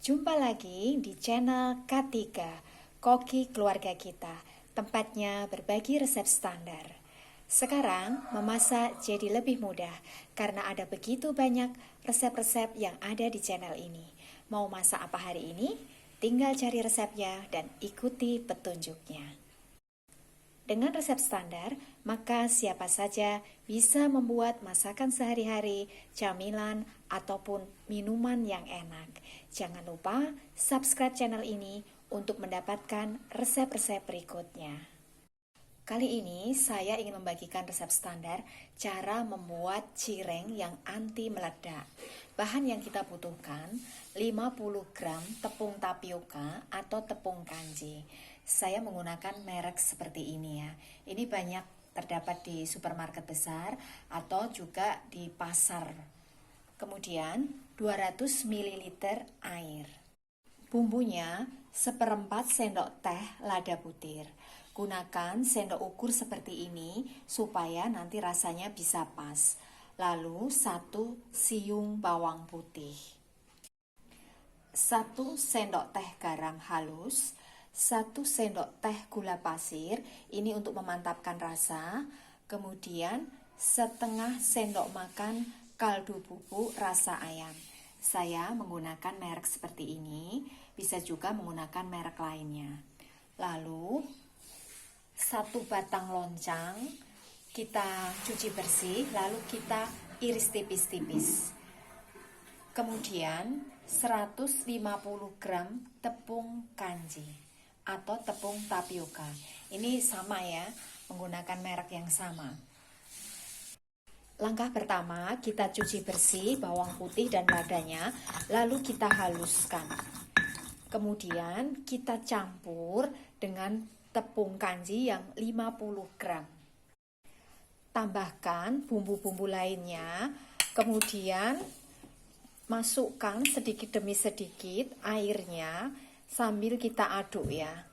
Jumpa lagi di channel K3, Koki Keluarga Kita, tempatnya berbagi resep standar. Sekarang memasak jadi lebih mudah karena ada begitu banyak resep-resep yang ada di channel ini. Mau masak apa hari ini? Tinggal cari resepnya dan ikuti petunjuknya. Dengan resep standar, maka siapa saja bisa membuat masakan sehari-hari, camilan, ataupun minuman yang enak. Jangan lupa subscribe channel ini untuk mendapatkan resep-resep berikutnya. Kali ini saya ingin membagikan resep standar cara membuat cireng yang anti meledak. Bahan yang kita butuhkan 50 gram tepung tapioka atau tepung kanji. Saya menggunakan merek seperti ini ya. Ini banyak terdapat di supermarket besar atau juga di pasar. Kemudian 200 ml air. Bumbunya 1/4 sendok teh lada butir. Gunakan sendok ukur seperti ini supaya nanti rasanya bisa pas. Lalu 1 siung bawang putih. 1 sendok teh garam halus. 1 sendok teh gula pasir, ini untuk memantapkan rasa. Kemudian setengah sendok makan kaldu bubuk rasa ayam. Saya menggunakan merek seperti ini, bisa juga menggunakan merek lainnya. Lalu 1 batang loncang kita cuci bersih, lalu kita iris tipis-tipis. Kemudian 150 gram tepung kanji atau tepung tapioka. Ini sama ya, menggunakan merek yang sama. Langkah pertama, kita cuci bersih bawang putih dan ladanya, lalu kita haluskan. Kemudian kita campur dengan tepung kanji yang 50 gram. Tambahkan bumbu-bumbu lainnya, kemudian masukkan sedikit demi sedikit airnya sambil kita aduk ya,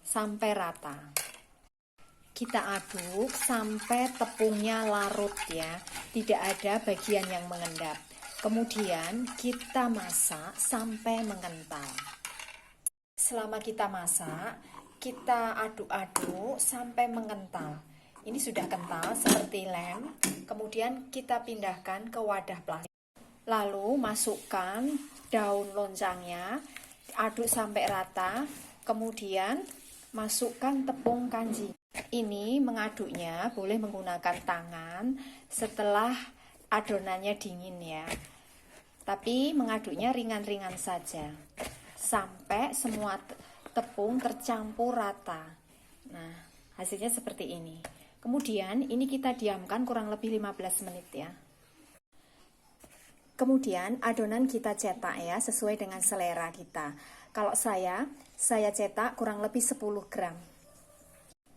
sampai rata. Kita aduk sampai tepungnya larut ya, tidak ada bagian yang mengendap. Kemudian kita masak sampai mengental. Selama kita masak, kita aduk-aduk sampai mengental. Ini sudah kental seperti lem, kemudian kita pindahkan ke wadah plastik. Lalu masukkan daun loncangnya, aduk sampai rata, kemudian masukkan tepung kanji. Ini mengaduknya boleh menggunakan tangan setelah adonannya dingin ya. Tapi mengaduknya ringan-ringan saja, sampai semua tepung tercampur rata. Nah, hasilnya seperti ini. Kemudian ini kita diamkan kurang lebih 15 menit ya. Kemudian adonan kita cetak ya, sesuai dengan selera kita. Kalau saya cetak kurang lebih 10 gram.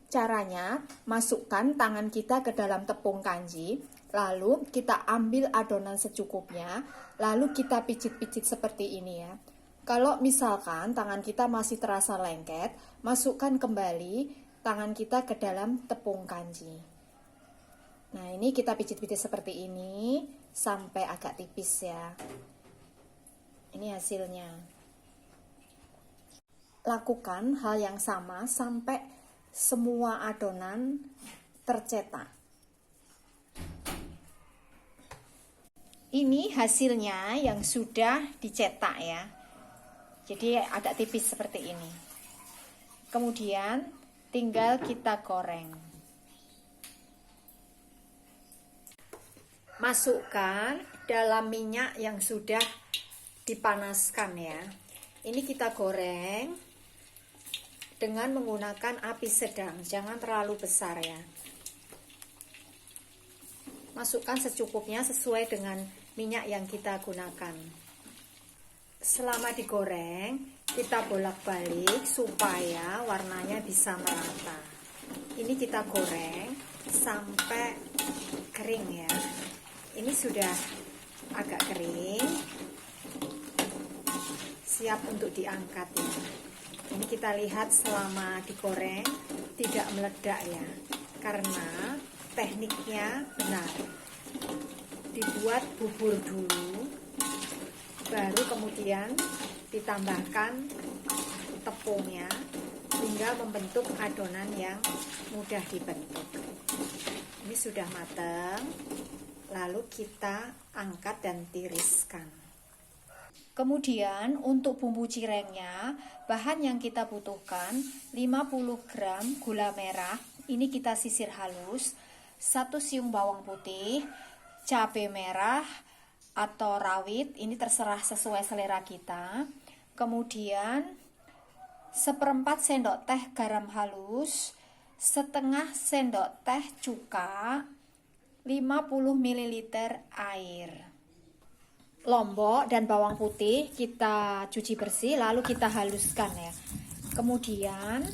Caranya, masukkan tangan kita ke dalam tepung kanji, lalu kita ambil adonan secukupnya, lalu kita pijit-pijit seperti ini ya. Kalau misalkan tangan kita masih terasa lengket, masukkan kembali tangan kita ke dalam tepung kanji. Nah, ini kita pijit-pijit seperti ini sampai agak tipis ya. Ini hasilnya. Lakukan hal yang sama sampai semua adonan tercetak. Ini hasilnya yang sudah dicetak ya. Jadi agak tipis seperti ini. Kemudian tinggal kita goreng. Masukkan dalam minyak yang sudah dipanaskan ya. Ini kita goreng dengan menggunakan api sedang, jangan terlalu besar ya. Masukkan secukupnya sesuai dengan minyak yang kita gunakan. Selama digoreng, kita bolak-balik supaya warnanya bisa merata. Ini kita goreng sampai kering ya. Ini sudah agak kering, siap untuk diangkat ya. Ini kita lihat selama digoreng tidak meledak ya, karena tekniknya benar. Dibuat bubur dulu, baru kemudian Kemudian ditambahkan tepungnya hingga membentuk adonan yang mudah dibentuk. Ini sudah matang, lalu kita angkat dan tiriskan. Kemudian untuk bumbu cirengnya, bahan yang kita butuhkan 50 gram gula merah, ini kita sisir halus, 1 siung bawang putih, cabai merah atau rawit, ini terserah sesuai selera kita. Kemudian 1/4 sendok teh garam halus, setengah sendok teh cuka, 50 ml air. Lombok dan bawang putih kita cuci bersih lalu kita haluskan ya. Kemudian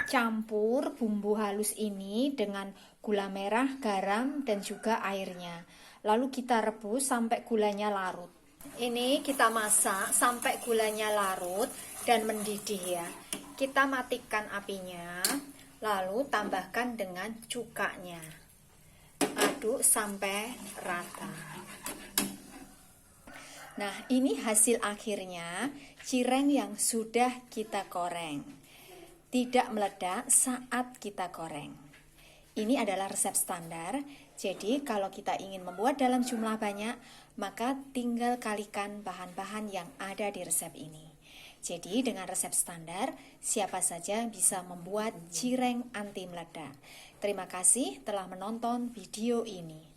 campur bumbu halus ini dengan gula merah, garam dan juga airnya. Lalu kita rebus sampai gulanya larut. Ini kita masak sampai gulanya larut dan mendidih ya. Kita matikan apinya, lalu tambahkan dengan cukanya. Aduk sampai rata. Nah, ini hasil akhirnya cireng yang sudah kita goreng. Tidak meledak saat kita goreng. Ini adalah resep standar, jadi kalau kita ingin membuat dalam jumlah banyak, maka tinggal kalikan bahan-bahan yang ada di resep ini. Jadi dengan resep standar, siapa saja bisa membuat cireng anti meledak. Terima kasih telah menonton video ini.